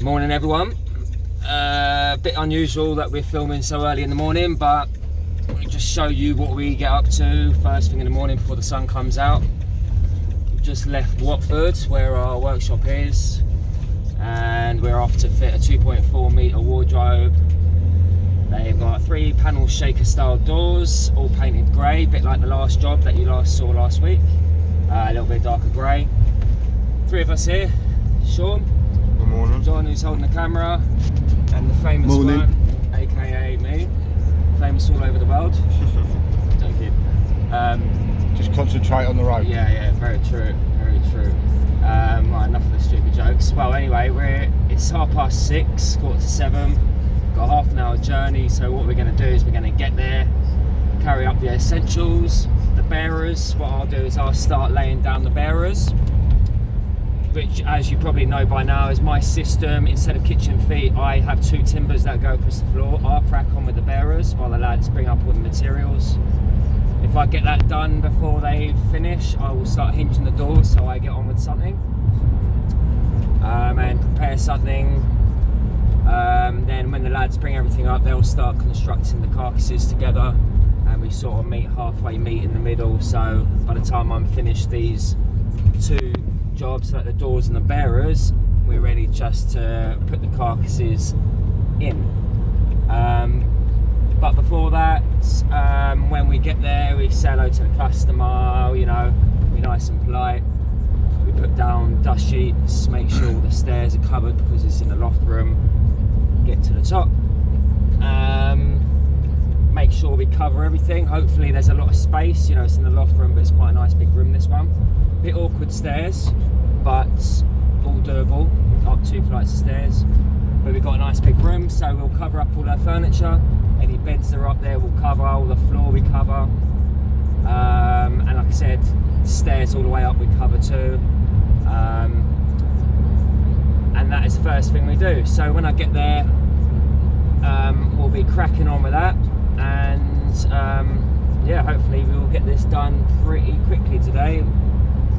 Morning everyone. A bit unusual that we're filming so early in the morning, but we'll just show you what we get up to first thing in the morning before the sun comes out. We've just left Watford where our workshop is, and we're off to fit a 2.4 metre wardrobe. They've got 3 panel shaker style doors, all painted grey, a bit like the last job that you last saw last week. A little bit darker grey. 3 of us here. Sean. Good morning. John, who's holding the camera, and the famous Morning. one, aka me, famous all over the world. Joking. Just concentrate on the road. Yeah, very true, very true. Right, enough of the stupid jokes. Well, anyway, it's 6:30, 6:45. Got a half an hour journey, so what we're going to do is we're going to get there, carry up the essentials, the bearers. What I'll do is I'll start laying down the bearers, which, as you probably know by now, is my system. Instead of kitchen feet, I have 2 timbers that go across the floor. I'll crack on with the bearers while the lads bring up all the materials. If I get that done before they finish, I will start hinging the doors so I get on with something and prepare something. Then when the lads bring everything up, they'll start constructing the carcasses together, and we sort of halfway meet in the middle. So by the time I'm finished these 2 jobs, like the doors and the bearers, we're ready just to put the carcasses in. But before that, when we get there, we say hello to the customer, you know, be nice and polite. We put down dust sheets, make sure all the stairs are covered because it's in the loft room. Get to the top, make sure we cover everything. Hopefully there's a lot of space, you know, it's in the loft room, but it's quite a nice big room, this one. Bit awkward stairs, but all doable, up 2 flights of stairs. But we've got a nice big room, so we'll cover up all our furniture. Any beds that are up there we'll cover, all the floor we cover. And like I said, stairs all the way up we cover too. And that is the first thing we do. So when I get there, we'll be cracking on with that. And yeah, hopefully we will get this done pretty quickly today.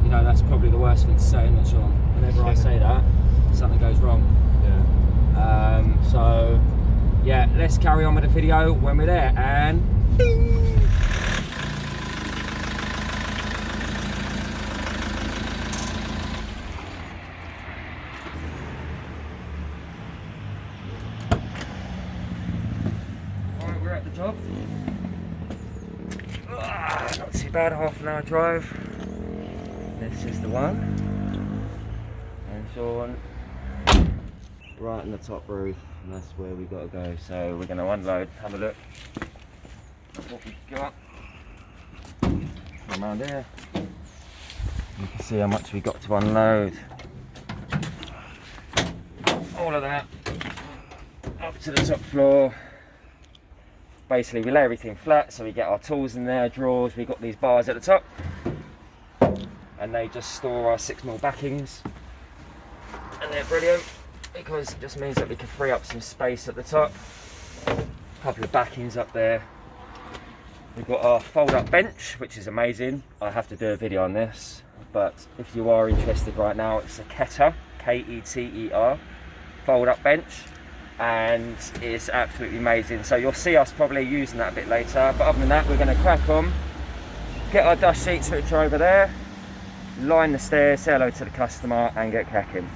You know, that's probably the worst thing to say, I'm not sure. Whenever I say that, something goes wrong. Yeah. So, yeah, let's carry on with the video when we're there. And ding! Alright, we're at the job. Not too bad, half an hour drive. This is the one, and Sean right on the top roof, and that's where we got to go. So we're going to unload, have a look at what we've got. Come around here, you can see how much we got to unload. All of that up to the top floor. Basically we lay everything flat, so we get our tools in there, drawers. We got these bars at the top, and they just store our 6mm backings, and they're brilliant because it just means that we can free up some space at the top. A couple of backings up there. We've got our fold up bench, which is amazing. I have to do a video on this, but if you are interested right now, it's a Keter, K-E-T-E-R fold up bench, and it's absolutely amazing. So you'll see us probably using that a bit later, but other than that, we're going to crack on, get our dust sheets which are over there, line the stairs, say hello to the customer, and get cracking.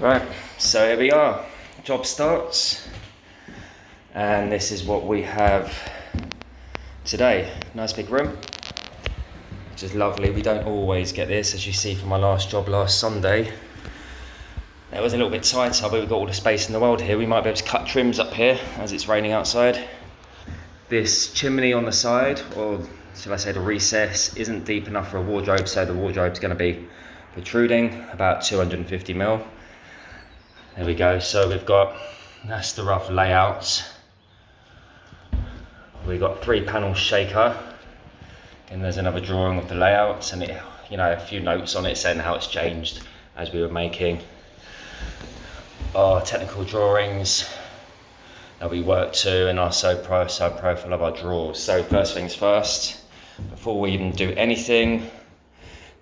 Right, so here we are, job starts, and this is what we have today. Nice big room, which is lovely. We don't always get this, as you see from my last job last Sunday. It was a little bit tighter, but we've got all the space in the world here. We might be able to cut trims up here as it's raining outside. This chimney on the side, or shall I say the recess, isn't deep enough for a wardrobe, so the wardrobe's going to be protruding about 250mm. There we go. So we've got, that's the rough layout. We've got 3 panel shaker, and there's another drawing of the layouts, and it, you know, a few notes on it saying how it's changed as we were making our technical drawings that we work to, and our sub profile of our drawers. So first things first, before we even do anything,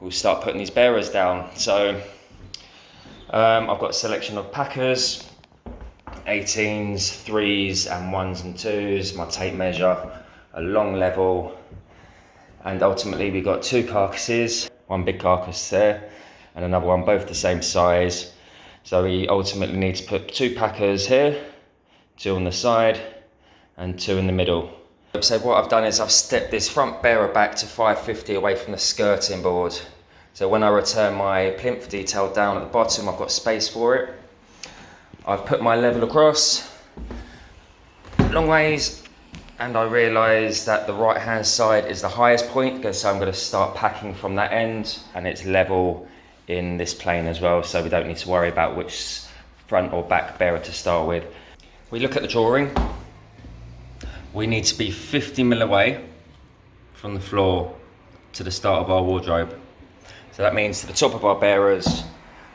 we'll start putting these bearers down. So I've got a selection of packers, 18s, 3s and 1s and 2s, my tape measure, a long level, and ultimately we've got 2 carcasses, one big carcass there and another one, both the same size. So we ultimately need to put 2 packers here, 2 on the side and 2 in the middle. So what I've done is I've stepped this front bearer back to 550 away from the skirting board. So when I return my plinth detail down at the bottom, I've got space for it. I've put my level across, long ways, and I realised that the right hand side is the highest point, so I'm going to start packing from that end, and it's level in this plane as well, so we don't need to worry about which front or back bearer to start with. We look at the drawing. We need to be 50 mil away from the floor to the start of our wardrobe. So that means to the top of our bearers,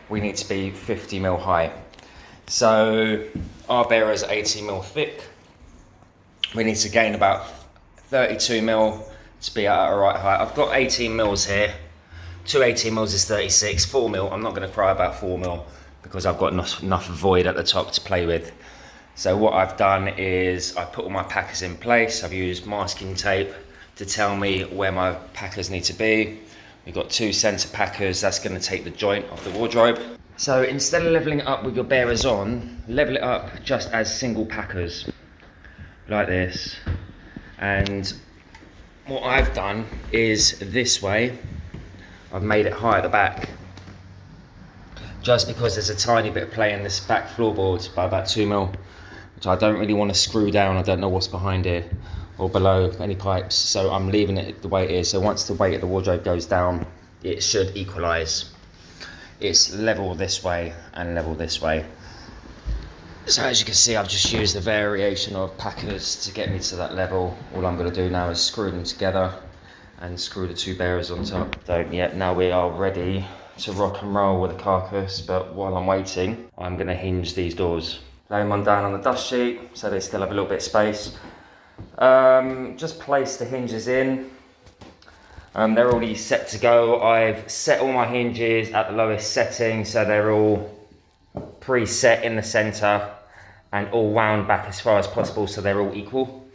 we need to be 50 mil high. So our bearer is 80 mil thick. We need to gain about 32 mil to be at our right height. I've got 18 mils here. 2 18 mils is 36, 4 mil. I'm not going to cry about 4 mil because I've got enough void at the top to play with. So what I've done is I put all my packers in place. I've used masking tape to tell me where my packers need to be. We've got 2 center packers. That's going to take the joint off the wardrobe. So instead of leveling it up with your bearers on, level it up just as single packers, like this. And what I've done is this way, I've made it high at the back, just because there's a tiny bit of play in this back floorboard by about 2 mil, which I don't really want to screw down. I don't know what's behind here or below any pipes, so I'm leaving it the way it is. So once the weight of the wardrobe goes down, it should equalize. It's level this way and level this way. So as you can see, I've just used a variation of packers to get me to that level. All I'm going to do now is screw them together and screw the 2 bearers on top. So yeah, now we are ready to rock and roll with the Carcass, but while I'm waiting, I'm going to hinge these doors. Lay them on down on the dust sheet so they still have a little bit of space. Just place the hinges in. They're already set to go. I've set all my hinges at the lowest setting, so they're all preset in the center and all wound back as far as possible, so they're all equal.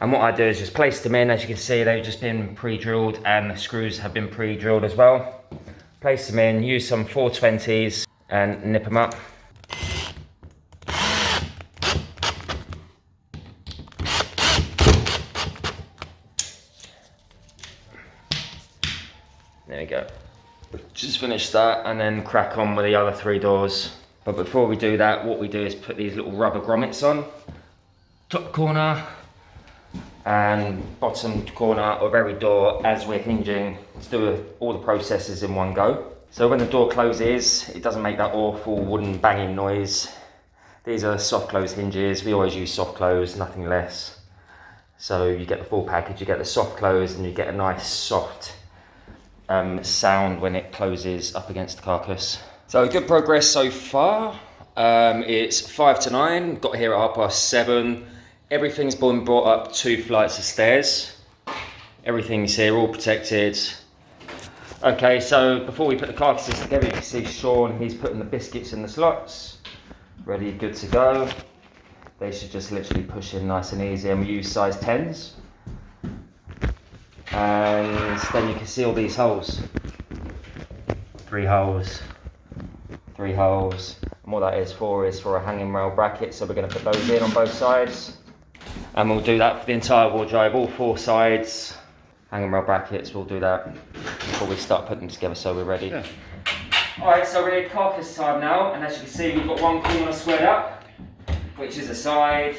And what I do is just place them in. As you can see, they've just been pre-drilled and the screws have been pre-drilled as well. Place them in, use some 420s and nip them up. There we go. Just finish that and then crack on with the other 3 doors. But before we do that, what we do is put these little rubber grommets on. Top corner and bottom corner of every door as we're hinging, to do all the processes in one go. So when the door closes, it doesn't make that awful wooden banging noise. These are soft close hinges. We always use soft close, nothing less. So you get the full package, you get the soft close and you get a nice soft sound when it closes up against the Carcass. So good progress so far. It's 5 to 9, got here at 7:30. Everything's been brought up 2 flights of stairs. Everything's here, all protected. Okay, so before we put the carcasses together, you can see Sean, he's putting the biscuits in the slots. Ready, good to go. They should just literally push in nice and easy, and we use size 10s. And then you can see all these holes. 3 holes, 3 holes. And what that is for a hanging rail bracket, so we're going to put those in on both sides. And we'll do that for the entire wardrobe, all 4 sides. Hanging rail brackets, we'll do that before we start putting them together, so we're ready. Yeah. Alright, so we're in Carcass time now, and as you can see, we've got one corner squared up, which is a side,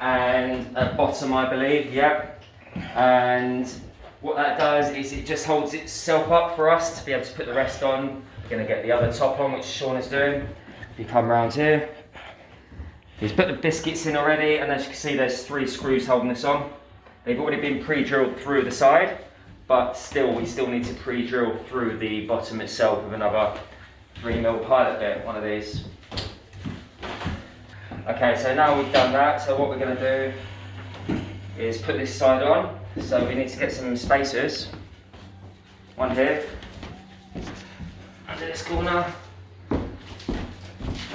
and a bottom, I believe, yep. And what that does is it just holds itself up for us to be able to put the rest on. We're going to get the other top on, which Sean is doing. If you come around here, he's put the biscuits in already, and as you can see, there's 3 screws holding this on. They've already been pre-drilled through the side, but we still need to pre-drill through the bottom itself with another 3mm pilot bit, one of these. Okay, so now we've done that, so what we're going to do is put this side on. So we need to get some spacers. One here, under this corner.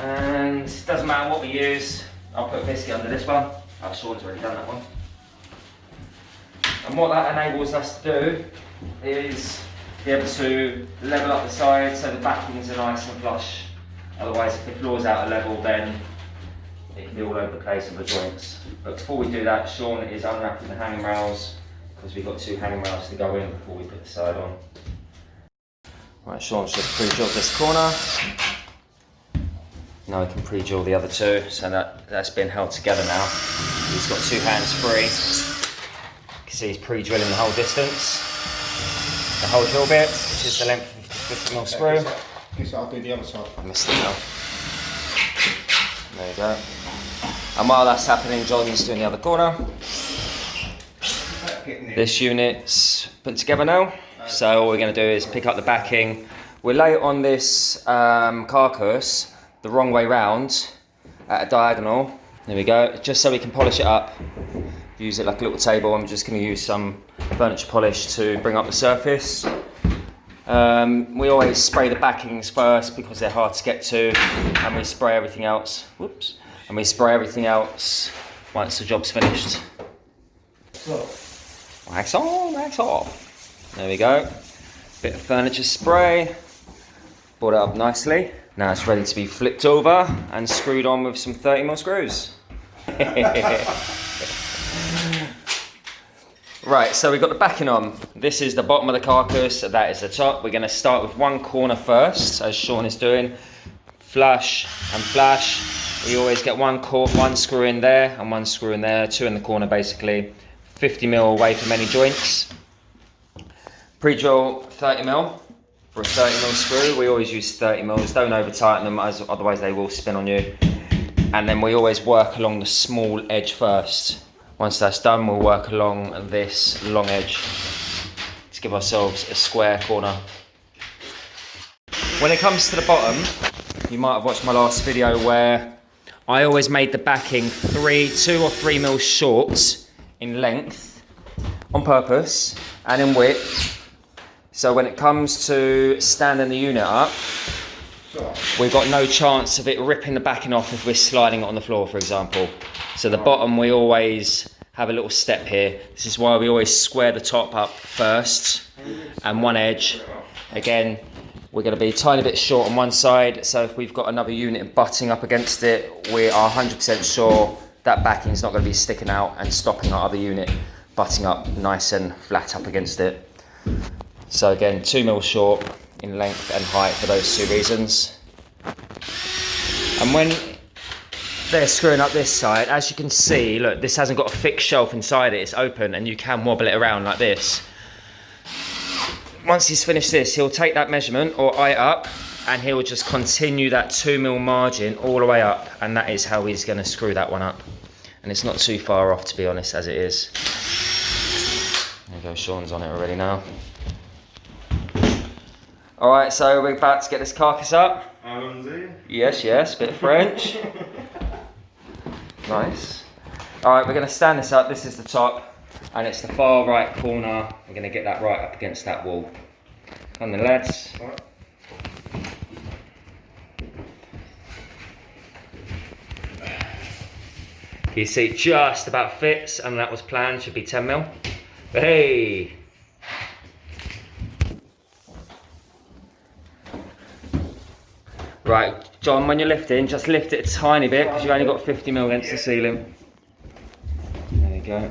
And it doesn't matter what we use, I'll put a biscuit under this one. Oh, Sean's already done that one. And what that enables us to do is be able to level up the sides so the backings are nice and flush. Otherwise, if the floor's out of level, then it can be all over the place with the joints. But before we do that, Sean is unwrapping the hanging rails because we've got 2 hanging rails to go in before we put the side on. Right, Sean's just pre-drilled this corner. Now we can pre-drill the other 2, so that's been held together now. He's got 2 hands free. You can see he's pre-drilling the whole distance. The whole drill bit, which is the length of the 50mm screw. I'll do the other side. I missed it now. There you go. And while that's happening, John's doing the other corner. This unit's put together now. So all we're going to do is pick up the backing. We'll lay it on this Carcass the wrong way round at a diagonal. There we go, just so we can polish it up. Use it like a little table. I'm just going to use some furniture polish to bring up the surface. We always spray the backings first because they're hard to get to, and we spray everything else. Whoops! And we spray everything else once the job's finished. Wax on, wax off. There we go. Bit of furniture spray. Brought it up nicely. Now it's ready to be flipped over and screwed on with some 30mm screws. Right, so we've got the backing on. This is the bottom of the Carcass, that is the top. We're going to start with one corner first, as Sean is doing. Flush and flash. We always get one screw in there and one screw in there, 2 in the corner basically. 50mm away from any joints. Pre-drill 30mm for a 30mm screw. We always use 30mm, don't over tighten them, as otherwise they will spin on you. And then we always work along the small edge first. Once that's done, we'll work along this long edge to give ourselves a square corner. When it comes to the bottom, you might have watched my last video where I always made the backing 2 or 3mm short in length on purpose and in width. So when it comes to standing the unit up, we've got no chance of it ripping the backing off if we're sliding it on the floor, for example. So the bottom, we always have a little step here. This is why we always square the top up first and one edge. Again, we're going to be a tiny bit short on one side, so if we've got another unit butting up against it, we are 100% sure that backing is not going to be sticking out and stopping our other unit butting up nice and flat up against it. So again, 2mm short in length and height for those 2 reasons. And when they're screwing up this side, as you can see, look, this hasn't got a fixed shelf inside it, it's open and you can wobble it around like this. Once he's finished this, he'll take that measurement or eye up and he'll just continue that 2mm margin all the way up, and that is how he's going to screw that one up. And it's not too far off, to be honest, as it is. There you go, Sean's on it already now. Alright, so we're about to get this Carcass up. Allons-y. Yes, bit of French. Nice. Alright, we're going to stand this up. This is the top, and it's the far right corner. We're going to get that right up against that wall. Come on then, lads. Right. You see, it just about fits, and that was planned. Should be 10mm. Hey! Right, John, when you're lifting, just lift it a tiny bit because you've only got 50mm against the ceiling. There you go.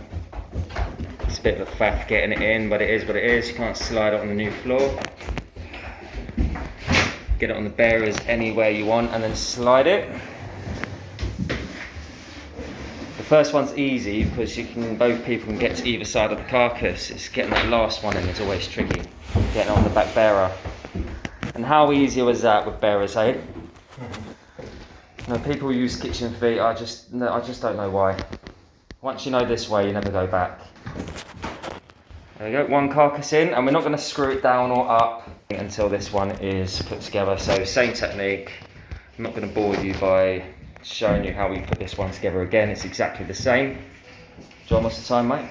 It's a bit of a faff getting it in, but it is what it is. You can't slide it on the new floor. Get it on the bearers anywhere you want and then slide it. The first one's easy because both people can get to either side of the Carcass. It's getting that last one in is always tricky. Getting on the back bearer. And how easy was that with bearers, eh? You know, people use kitchen feet, I just don't know why. Once you know this way, you never go back. There we go, one Carcass in, and we're not going to screw it down or up until this one is put together. So same technique. I'm not going to bore you by showing you how we put this one together again. It's exactly the same. John, what's the time, mate?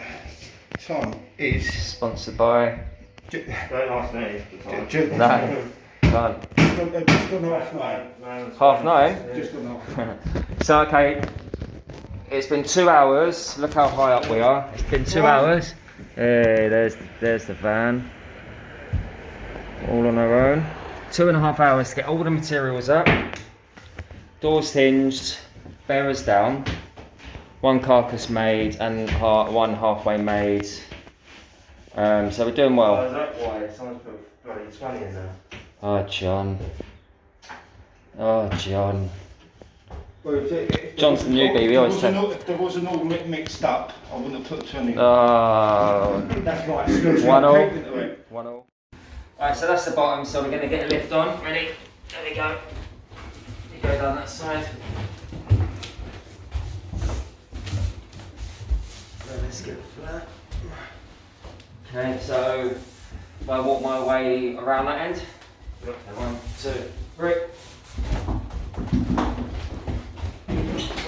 Tom is Sponsored by. Don't ask me. No, can't. just gone half nine. 9:30. Just gone half. So okay, it's been 2 hours. Look how high up we are. It's been 2 hours. Hey, there's the van. All on our own. 2.5 hours to get all the materials up. Doors hinged, bearers down. One Carcass made and one halfway made. So we're doing well. Is that why? Someone's put bloody 20 in there. Oh, John. Oh, John. Well, John's the newbie, we always say. If there wasn't all mixed up, I wouldn't have put 20 in. Oh. That's right. It's 1-0. 1-0. Alright, so that's the bottom, so we're going to get a lift on. Ready? There we go. You go down that side. So let's get flat. Okay, so if I walk my way around that end. Yep. 1, 2, 3.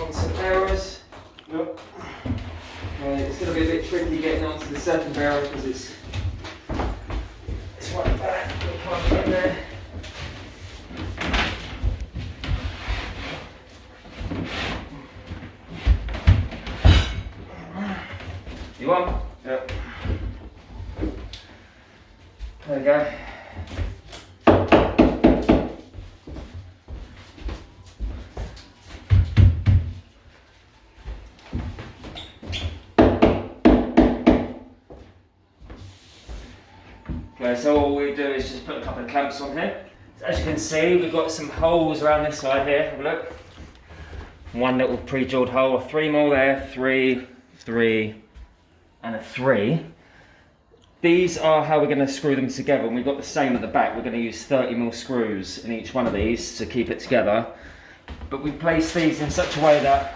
Onto the bearers. Yep. Okay, it's going to be a bit tricky getting onto the second barrel because it's right back. We can't get there. You want? Yep. There we go. Okay, so all we do is just put a couple of clamps on here. So as you can see, we've got some holes around this side here. Have a look. One little pre-drilled hole, a 3mm there, 3, 3, and a 3. These are how we're going to screw them together, and we've got the same at the back. We're going to use 30mm screws in each one of these to keep it together. But we place these in such a way that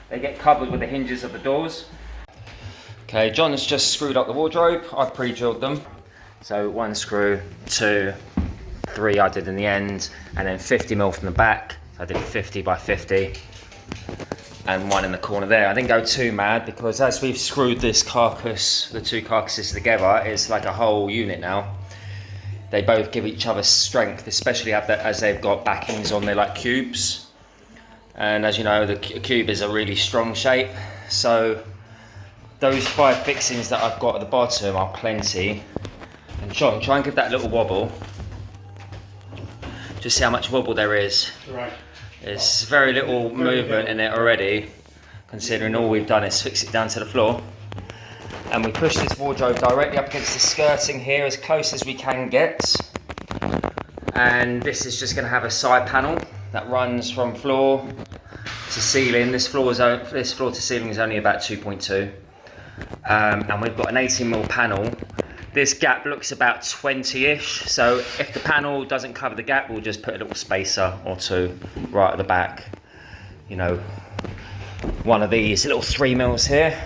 they get covered with the hinges of the doors. Okay, John has just screwed up the wardrobe. I've pre-drilled them. So 1 screw, 2, 3 I did in the end, and then 50mm from the back. I did 50 by 50. And 1 in the corner there. I didn't go too mad because as we've screwed this carcass, the 2 carcasses together, it's like a whole unit now. They both give each other strength, especially as they've got backings on there like cubes. And as you know, the cube is a really strong shape. So those 5 fixings that I've got at the bottom are plenty. And John, try and give that a little wobble. Just see how much wobble there is. Right. There's very little movement in it already, considering all we've done is fix it down to the floor. And we push this wardrobe directly up against the skirting here as close as we can get. And this is just going to have a side panel that runs from floor to ceiling. This floor to ceiling is only about 2.2. And we've got an 18mm panel. This gap looks about 20-ish, so if the panel doesn't cover the gap, we'll just put a little spacer or 2 right at the back. You know, one of these little 3mm here.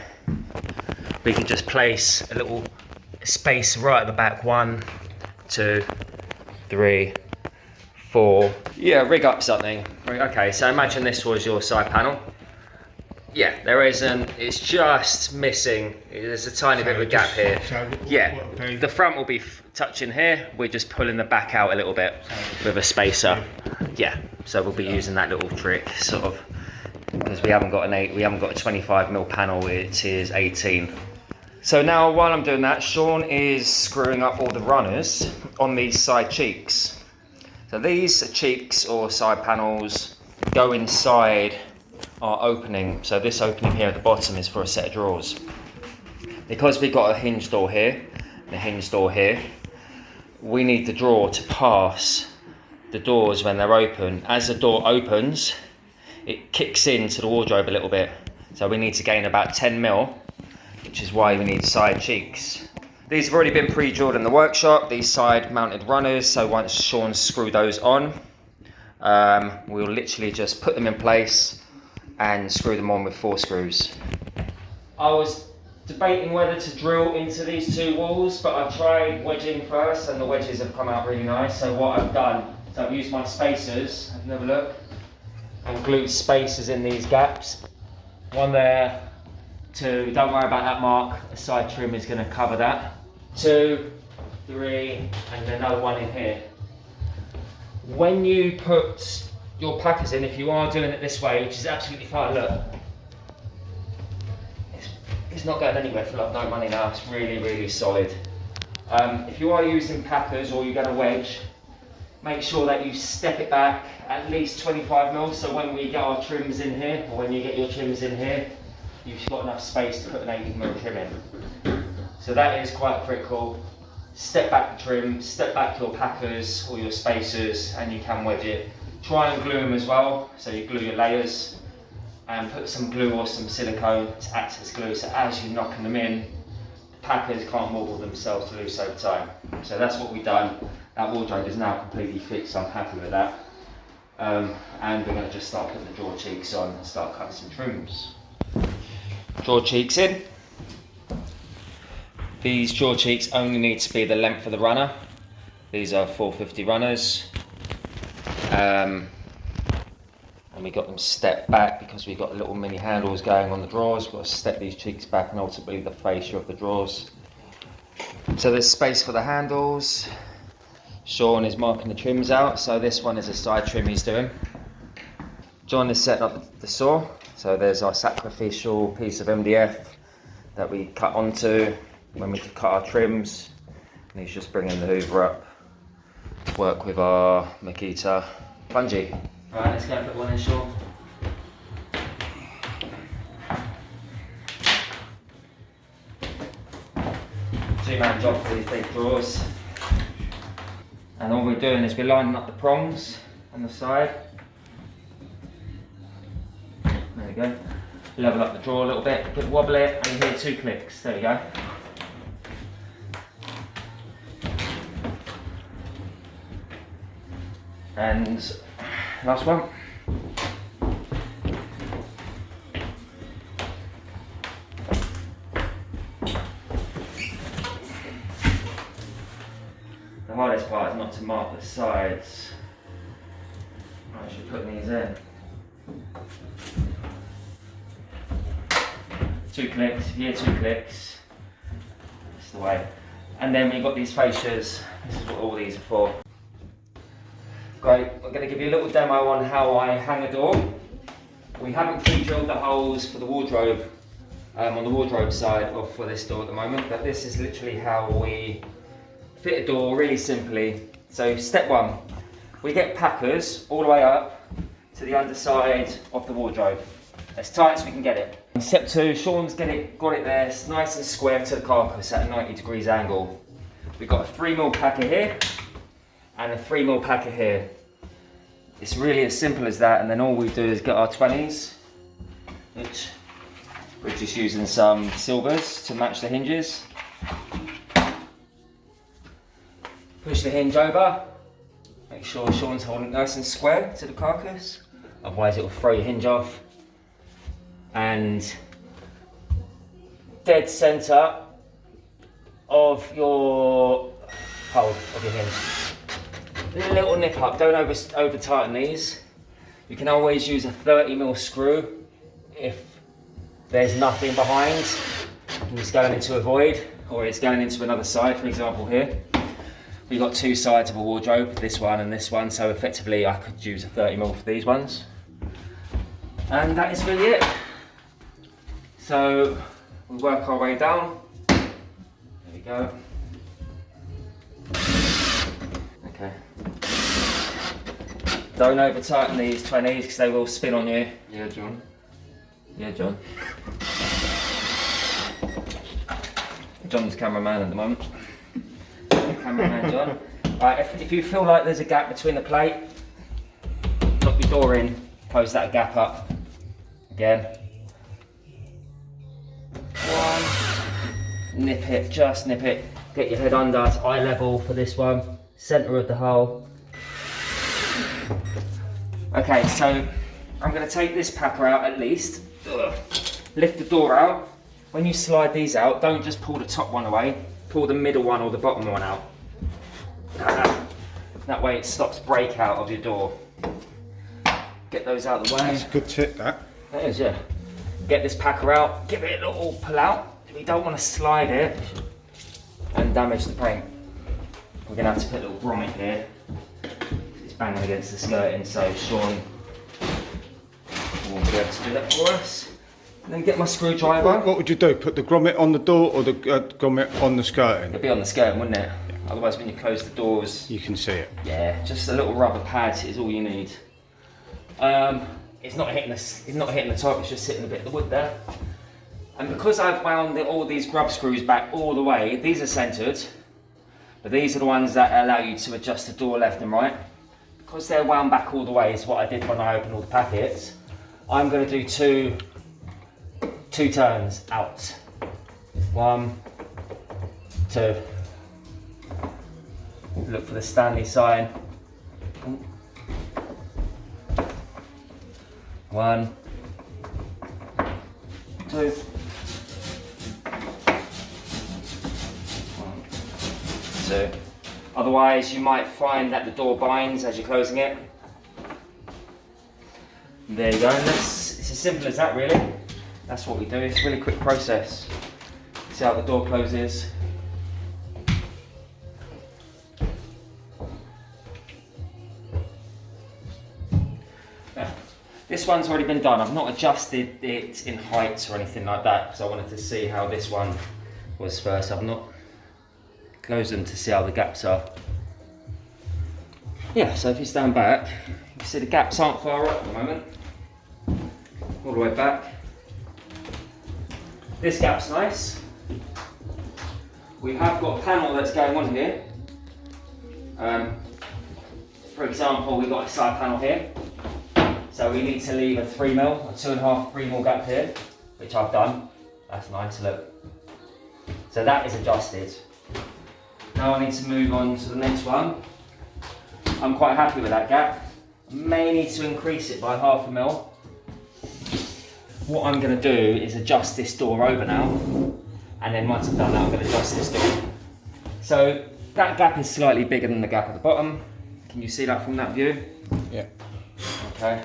We can just place a little space right at the back. 1, 2, 3, 4. Yeah, rig up something. Okay, so imagine this was your side panel. Yeah, there isn't, it's just missing, there's a tiny bit of a gap here. Yeah, the front will be touching here, we're just pulling the back out a little bit with a spacer. Yeah, so we'll be using that little trick, sort of, because we haven't got a 25mm panel, it is 18. So now while I'm doing that, Sean is screwing up all the runners on these side cheeks. So these cheeks or side panels go inside our opening. So this opening here at the bottom is for a set of drawers. Because we've got a hinge door here and a hinge door here, we need the drawer to pass the doors when they're open. As the door opens, it kicks into the wardrobe a little bit. So we need to gain about 10mm, which is why we need side cheeks. These have already been pre-drilled in the workshop, these side mounted runners. So once Sean's screwed those on, we'll literally just put them in place and screw them on with 4 screws. I was debating whether to drill into these 2 walls, but I've tried wedging first and the wedges have come out really nice. So what I've done, so I've used my spacers, have another look, and glued spacers in these gaps. 1 there, 2, don't worry about that mark, the side trim is going to cover that. 2, 3, and another one in here. When you put your packers in, if you are doing it this way, which is absolutely fine, look, it's not going anywhere for like no money now, it's really, really solid. If you are using packers or you're going to wedge, make sure that you step it back at least 25 mil, so when we get our trims in here, or when you get your trims in here, you've got enough space to put an 80 mil trim in. So that is quite critical. Step back the trim, step back your packers or your spacers, and you can wedge it. Try and glue them as well, so you glue your layers, and put some glue or some silicone to act as glue, so as you're knocking them in, the packers can't wobble themselves loose over time. So that's what we've done. That wardrobe is now completely fixed, so I'm happy with that. And we're going to just start putting the drawer cheeks on and start cutting some trims. Drawer cheeks in. These drawer cheeks only need to be the length of the runner. These are 450 runners. And we got them stepped back because we've got little mini handles going on the drawers. We've got to step these cheeks back and ultimately the fascia of the drawers. So there's space for the handles. Sean is marking the trims out, so this one is a side trim he's doing. John is setting up the saw. So there's our sacrificial piece of MDF that we cut onto when we cut our trims. And he's just bringing the hoover up to work with our Makita bungee. Alright, let's go and put one in, Sean. Two-man job for these big drawers. And all we're doing is we're lining up the prongs on the side. There we go. Level up the drawer a little bit, bit wobble it, and you hear 2 clicks. There we go. And last one. The hardest part is not to mark the sides. I'm actually putting these in. 2 clicks, if you hear 2 clicks, that's the way. And then we've got these fascias, this is what all these are for. Great, we're going to give you a little demo on how I hang a door. We haven't pre-drilled the holes for the wardrobe, on the wardrobe side of for this door at the moment, but this is literally how we fit a door really simply. So step 1, we get packers all the way up to the underside of the wardrobe, as tight as we can get it. Step 2, Sean's got it there, it's nice and square to the carcass at a 90 degrees angle. We've got a 3mm packer here and a 3mm packer here. It's really as simple as that, and then all we do is get our 20s, which we're just using some silvers to match the hinges. Push the hinge over, make sure Sean's holding it nice and square to the carcass, otherwise it will throw your hinge off. And dead centre of your hole of your hinge. Little nip up, don't over tighten these. You can always use a 30mm screw if there's nothing behind and it's going into a void, or it's going into another side. For example here, we've got 2 sides of a wardrobe, this one and this one, so effectively I could use a 30mm for these ones. And that is really it. So we work our way down. There we go. Okay. Don't over tighten these 20s because they will spin on you. Yeah, John. Yeah, John. John's cameraman at the moment. Cameraman John. Right, if you feel like there's a gap between the plate, knock your door in, close that gap up. Again. 1, nip it, just nip it. Get your head under, it's eye level for this one. Centre of the hole. Okay, so I'm going to take this packer out at least. Lift the door out. When you slide these out, don't just pull the top one away. Pull the middle one or the bottom one out. That way it stops breakout of your door. Get those out of the way. That's a good tip, that. That is, yeah. Get this packer out, give it a little pull out. We don't want to slide it and damage the paint. We're going to have to put a little grommet here. It's banging against the skirting, so Sean will be able to do that for us. And then get my screwdriver. What would you do? Put the grommet on the door or the grommet on the skirting? It'd be on the skirting, wouldn't it? Otherwise, when you close the doors, You can see it. yeah, just a little rubber pad is all you need. It's not hitting the top. It's just hitting a bit of the wood there. And because I've wound all these grub screws back all the way, these are centered, but these are the ones that allow you to adjust the door left and right. Because they're wound back all the way, is what I did when I opened all the packets. I'm going to do two turns out. 1, 2. Look for the Stanley sign. 1, 2. 1, 2. Otherwise, you might find that the door binds as you're closing it. There you go. And it's as simple as that, really. That's what we do. It's a really quick process. See how the door closes. This one's already been done. I've not adjusted it in height or anything like that because I wanted to see how this one was first. I've not closed them to see how the gaps are. Yeah, so if you stand back, you can see the gaps aren't far off at the moment. All the way back. This gap's nice. We have got a panel that's going on here. For example, we've got a side panel here. So we need to leave a 3mm, a 2.5, 3mm gap here, which I've done. That's nice, look. So that is adjusted. Now I need to move on to the next one. I'm quite happy with that gap. I may need to increase it by 0.5mm. What I'm going to do is adjust this door over now, and then once I've done that, I'm going to adjust this door. So that gap is slightly bigger than the gap at the bottom. Can you see that from that view? Yeah. Okay.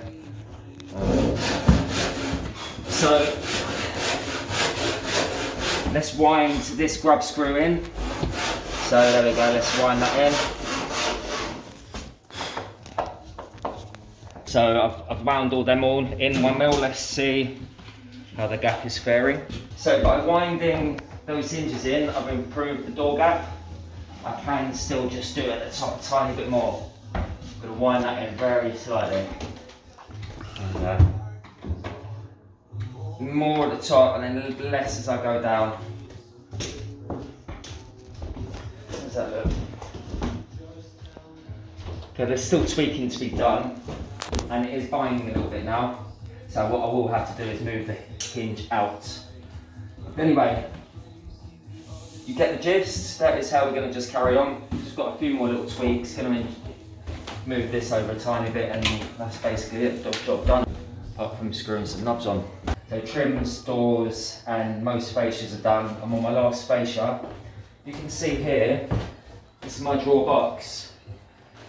So let's wind this grub screw in. So there we go, let's wind that in. So I've wound all them all in 1mm. Let's see how the gap is faring. So by winding those hinges in, I've improved the door gap. I can still just do it at the top a tiny bit more. I'm going to wind that in very slightly. More at the top and then a little less as I go down. How does that look? Okay, there's still tweaking to be done and it is binding a little bit now. So what I will have to do is move the hinge out. But anyway, you get the gist. That is how we're going to just carry on. Just got a few more little tweaks. Going to move this over a tiny bit and that's basically it. Job done. Apart from screwing some knobs on. So trims, doors and most fascias are done. I'm on my last fascia. You can see here, this is my drawer box.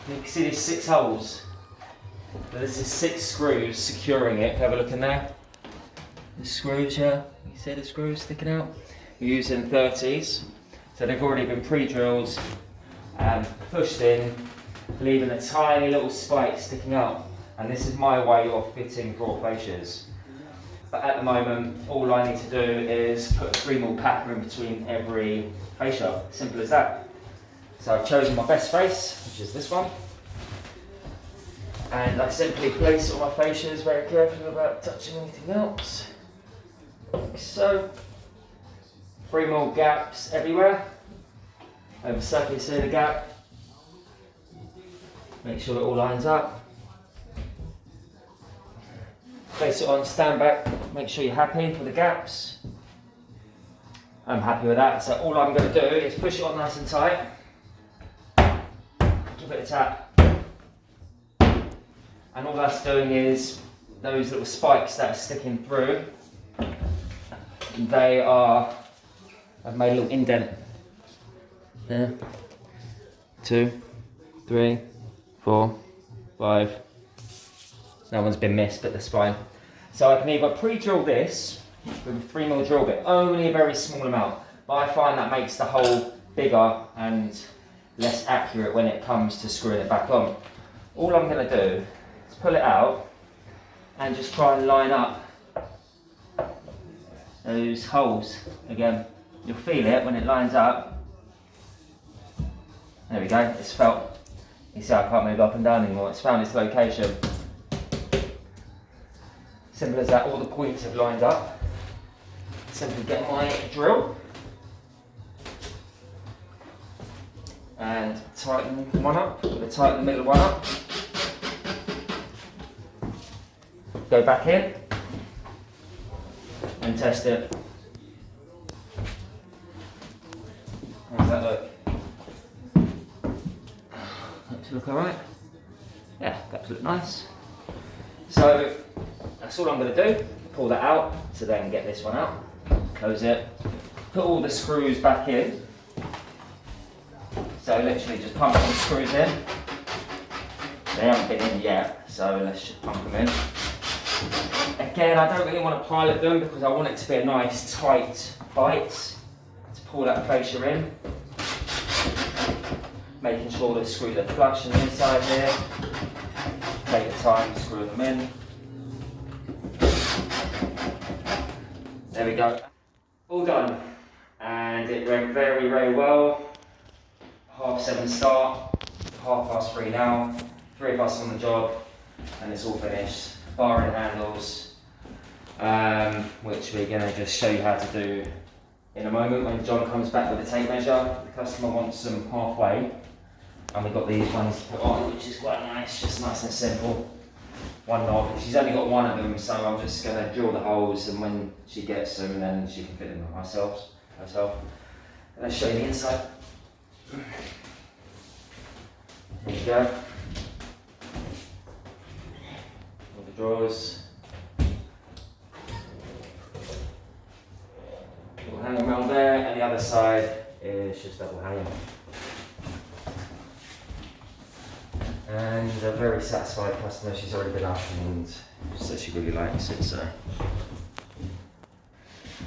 You can see there's 6 holes. So this is 6 screws securing it. Have a look in there. The screws, yeah. You see the screws sticking out? We're using 30s. So they've already been pre-drilled and pushed in, leaving a tiny little spike sticking out. And this is my way of fitting drawer fascias. But at the moment, all I need to do is put a 3mm packer in between every fascia. Simple as that. So I've chosen my best face, which is this one. And I simply place all my fascias very carefully without touching anything else. Like so. 3mm gaps everywhere. Over circular see the gap. Make sure it all lines up. Place it on, stand back, make sure you're happy with the gaps. I'm happy with that, so all I'm going to do is push it on nice and tight. Give it a tap. And all that's doing is, those little spikes that are sticking through, I've made a little indent. There. 2, 3, 4, 5. That one's been missed, but that's fine. So I can either pre-drill this with a 3mm drill bit, only a very small amount, but I find that makes the hole bigger and less accurate when it comes to screwing it back on. All I'm going to do is pull it out and just try and line up those holes again. You'll feel it when it lines up. There we go, it's felt. You see I can't move up and down anymore, it's found its location. Simple as that, all the points have lined up. Simply get my drill and tighten one up, I'm going to tighten the middle one up. Go back in and test it. How does that look? Got to look alright? Yeah, got to look nice. So that's all I'm going to do. Pull that out to then get this one out. Close it. Put all the screws back in. So literally just pump all the screws in. They haven't been in yet, so let's just pump them in. Again, I don't really want to pilot them because I want it to be a nice tight bite to pull that fascia in. Making sure the screws are flush on the inside here. Take the time to screw them in. There we go. All done. And it went very, very well. 7:30 start, 3:30 now. 3 of us on the job, and it's all finished. Bar and handles, which we're going to just show you how to do in a moment when John comes back with the tape measure. The customer wants them halfway, and we've got these ones to put on, which is quite nice, just nice and simple. One knob. She's only got one of them, so I'm just going to drill the holes, and when she gets them, then she can fit them herself. And I'll show you the inside. There you go. All the drawers. Little hanging around there, and the other side is just double hanging. And a very satisfied customer. She's already been up and says she really likes it. So.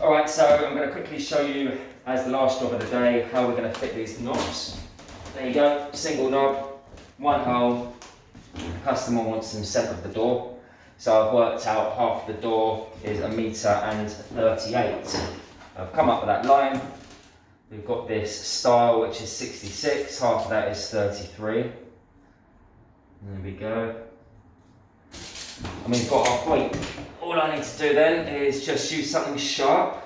Alright, so I'm going to quickly show you, as the last job of the day, how we're going to fit these knobs. There you go, single knob, one hole. The customer wants them set of the door. So I've worked out half the door is 1.38 meters. I've come up with that line. We've got this style which is 66, half of that is 33. There we go. And we've got our point. All I need to do then is just use something sharp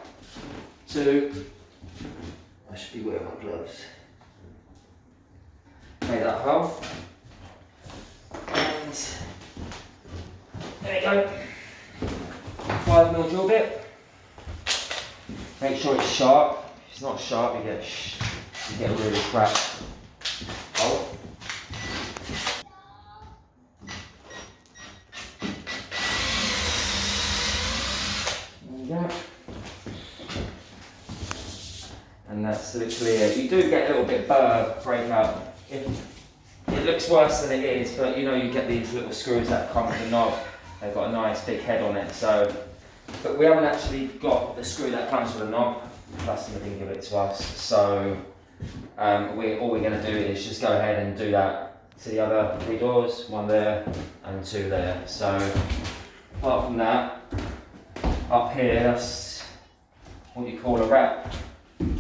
to, I should be wearing my gloves, make that hole. And there you go. 5mm drill bit. Make sure it's sharp. If it's not sharp, you get a really crap hole. Yeah. And that's literally it. You do get a little bit burr breakout. It looks worse than it is, but you know, you get these little screws that come with the knob. They've got a nice big head on it. So, but we haven't actually got the screw that comes with the knob. The customer didn't give it to us. So all we're going to do is just go ahead and do that to the other 3 doors. 1 there and 2 there. So apart from that, up here, that's what you call a wrap. Good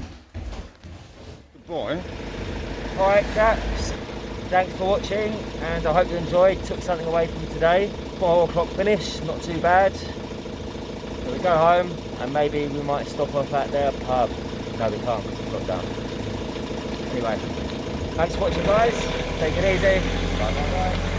boy. Alright chaps, thanks for watching, and I hope you enjoyed, took something away from today. 4 o'clock finish, not too bad. So we go home, and maybe we might stop off at their pub. No, we can't, because it's locked down. Anyway, thanks for watching guys, take it easy. Bye bye bye.